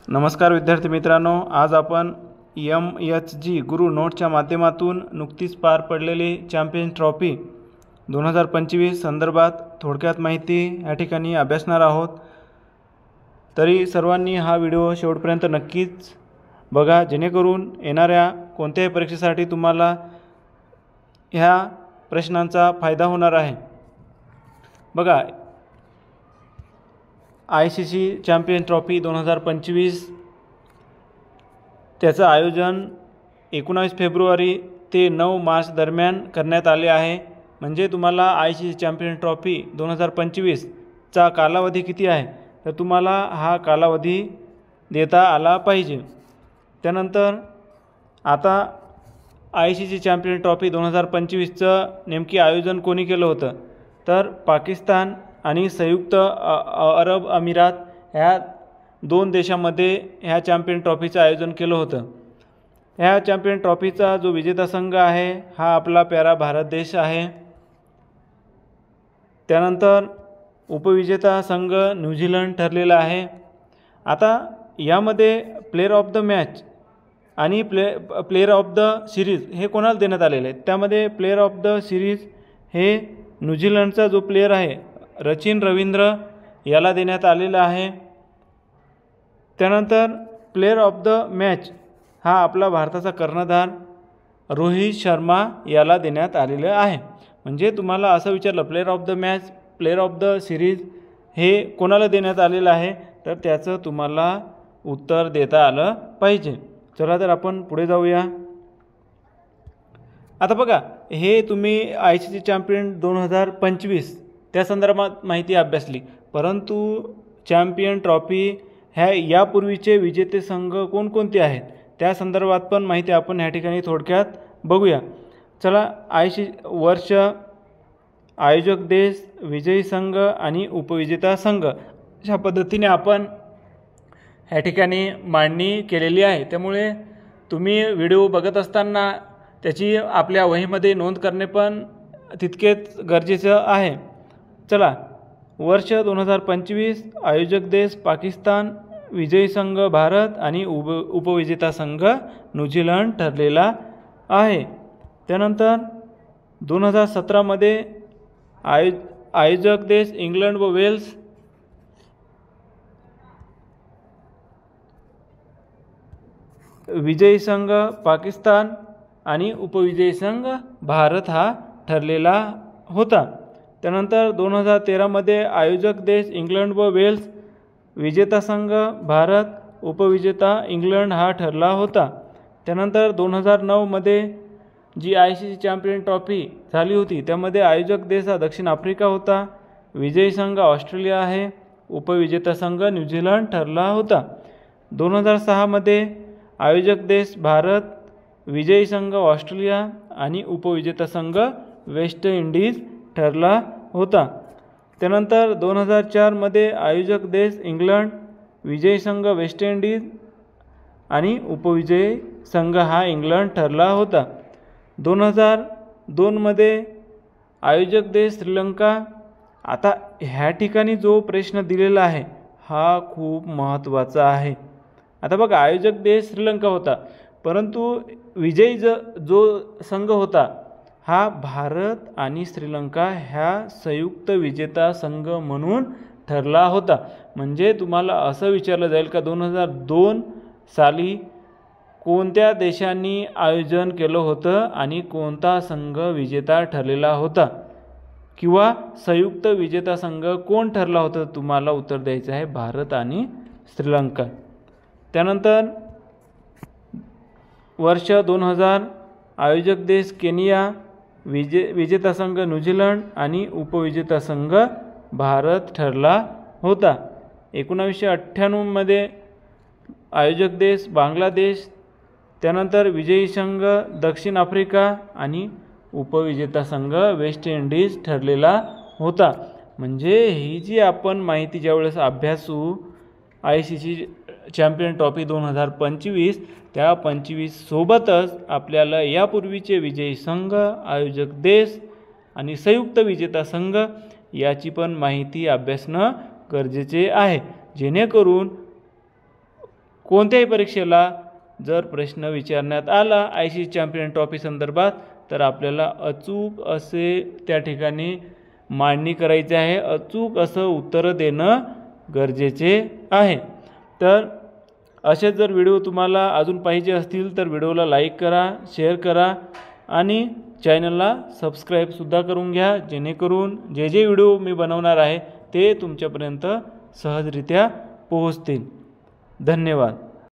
नमस्कार विद्यार्थी मित्रांनो, आज आपण MHG गुरु नोटच्या माध्यमातून नुकतीच पार पडलेली चॅम्पियन ट्रॉफी 2025 संदर्भात थोडक्यात माहिती या ठिकाणी अभ्यासणार आहोत। तरी सर्वांनी हा व्हिडिओ शेवटपर्यंत नक्कीच बघा, जेणेकरून येणाऱ्या कोणत्याही परीक्षेसाठी तुम्हाला ह्या प्रश्नांचा फायदा होणार आहे। बघा, ICC चॅम्पियन ट्रॉफी 2025 त्याचं आयोजन 19 फेब्रुवारी ते 9 मार्च दरम्यान करण्यात आले आहे। म्हणजे तुम्हाला ICC चॅम्पियन ट्रॉफी 2025 चा कालावधी किती आहे, तर तुम्हाला हा कालावधी देता आला पाहिजे। त्यानंतर आता ICC चॅम्पियन ट्रॉफी 2025 चं नेमकी आयोजन कोणी केलं होतं, तर पाकिस्तान आणि संयुक्त अरब अमिरात ह्या दोन देशांमध्ये ह्या चॅम्पियन ट्रॉफीचं आयोजन केलं होतं। ह्या चॅम्पियन ट्रॉफीचा जो विजेता संघ आहे हा आपला प्यारा भारत देश आहे। त्यानंतर उपविजेता संघ न्यूझीलंड ठरलेला आहे। आता यामध्ये प्लेयर ऑफ द मॅच आणि प्लेयर ऑफ द सिरीज हे कोणाला देण्यात आलेले आहेत। त्यामध्ये प्लेयर ऑफ द सिरीज हे न्यूझीलंडचा जो प्लेयर आहे सचिन रवींद्र याला देण्यात आलेला आहे। त्यानंतर प्लेयर ऑफ द मॅच हा आपला भारताचा कर्णधार रोहित शर्मा याला देण्यात आलेलं आहे। म्हणजे तुम्हाला असं विचारलं player of the match, player of the series हे कोणाला देण्यात आलेलं आहे, तर त्याचं तुम्हाला उत्तर देता आलं पाहिजे। चला तर आपण पुढे जाऊया। आता बघा, हे तुम्ही ICC चॅम्पियन 2025 त्या संदर्भात माहिती अभ्यासली, परंतु चॅम्पियन ट्रॉफी ह्या यापूर्वीचे विजेते संघ कोणकोणते आहेत त्या संदर्भात पण माहिती आपण या ठिकाणी थोडक्यात बघूया। चला, वर्ष, आयोजक देश, विजयी संघ आणि उपविजेता संघ अशा पद्धतीने आपण ह्या ठिकाणी मांडणी केलेली आहे। त्यामुळे तुम्ही व्हिडिओ बघत असताना त्याची आपल्या वहीमध्ये नोंद करणे पण तितकेच गरजेचं आहे। चला, वर्ष 2025, आयोजक देश पाकिस्तान, विजयी संघ भारत आणि उपविजेता संघ न्यूझीलंड ठरलेला आहे। त्यानंतर 2017 मध्ये आयोजक देश इंग्लंड व वेल्स, विजयी संघ पाकिस्तान आणि उपविजयी संघ भारत हा ठरलेला होता। त्यानंतर 2013 मध्ये आयोजक देश इंग्लंड व वेल्स, विजेता संघ भारत, उपविजेता इंग्लंड हा ठरला होता। त्यानंतर 2009 मध्ये जी ICC चॅम्पियन ट्रॉफी झाली होती त्यामध्ये आयोजक देश हा दक्षिण आफ्रिका होता, विजयी संघ ऑस्ट्रेलिया आहे, उपविजेता संघ न्यूझीलंड ठरला होता। 2006 मध्ये आयोजक देश भारत, विजयी संघ ऑस्ट्रेलिया आणि उपविजेता संघ वेस्ट इंडिज ठरला होता। त्यानंतर 2004 मध्ये आयोजक देश इंग्लंड, विजयी संघ वेस्ट इंडिज आणि उपविजयी संघ हा इंग्लंड ठरला होता। 2002 मध्ये आयोजक देश श्रीलंका। आता ह्या ठिकाणी जो प्रश्न दिलेला आहे हा खूप महत्त्वाचा आहे। आता बघा, आयोजक देश श्रीलंका होता, परंतु विजयी जो संघ होता हा भारत आणि श्रीलंका ह्या संयुक्त विजेता संघ म्हणून ठरला होता। म्हणजे तुम्हाला असं विचारलं जाईल का 2002 साली कोणत्या देशांनी आयोजन केलं होतं आणि कोणता संघ विजेता ठरलेला होता, किंवा संयुक्त विजेता संघ कोण ठरला होता, तुम्हाला उत्तर द्यायचं आहे भारत आणि श्रीलंका। त्यानंतर वर्ष 2000, आयोजक देश केनिया, विजेता संघ न्यूझीलंड आणि उपविजेता संघ भारत ठरला होता। 1998 मध्ये आयोजक देश बांगलादेश, त्यानंतर विजयी संघ दक्षिण आफ्रिका आणि उपविजेता संघ वेस्ट इंडिज ठरलेला होता। म्हणजे ही जी आपण माहिती ज्यावेळेस अभ्यासू ICC चॅम्पियन ट्रॉफी 2025 त्या 25 सोबतच आपल्याला यापूर्वीचे विजयी संघ, आयोजक देश आणि संयुक्त विजेता संघ याची पण माहिती अभ्यासणं गरजेचे आहे, जेणेकरून कोणत्याही परीक्षेला जर प्रश्न विचारण्यात आला ICC चॅम्पियन ट्रॉफी संदर्भात तर आपल्याला अचूक असे त्या ठिकाणी मांडणी करायची आहे, अचूक असं उत्तरं देणं गरजेचे आहे. तर असे जर व्हिडिओ तुम्हाला अजून पाहिजे असतील तर व्हिडिओला लाईक करा, शेअर करा आणि चॅनलला सबस्क्राईबसुद्धा करून घ्या, जेणेकरून जे जे व्हिडिओ मी बनवणार आहे ते तुमच्यापर्यंत सहजरित्या पोहोचतील. धन्यवाद.